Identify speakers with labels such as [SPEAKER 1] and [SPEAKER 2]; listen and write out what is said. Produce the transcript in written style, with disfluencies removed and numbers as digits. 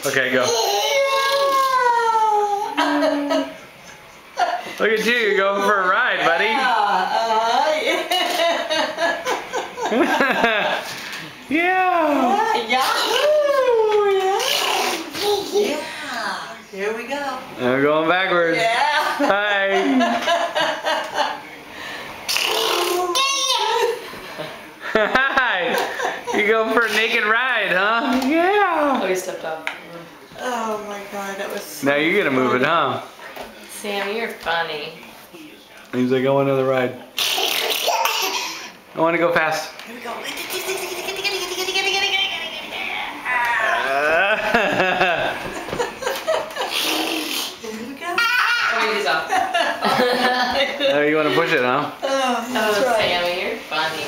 [SPEAKER 1] Okay, go. Look at you, you're going for a ride, buddy. Yeah.
[SPEAKER 2] Yahoo! Yeah. Here we go.
[SPEAKER 1] We're going backwards.
[SPEAKER 2] Yeah.
[SPEAKER 1] Hi. Hi. You going for a naked ride, huh? Yeah.
[SPEAKER 3] Oh, he stepped off.
[SPEAKER 2] Oh my God, that was so
[SPEAKER 1] Now you're gonna move it, huh?
[SPEAKER 3] Sam, you're funny.
[SPEAKER 1] He's like, I want another ride. I want to go fast.
[SPEAKER 2] Here we go.
[SPEAKER 3] Oh, he's off.
[SPEAKER 1] Oh, you want to push it, huh?
[SPEAKER 2] Oh,
[SPEAKER 3] Oh, Sammy, you're funny.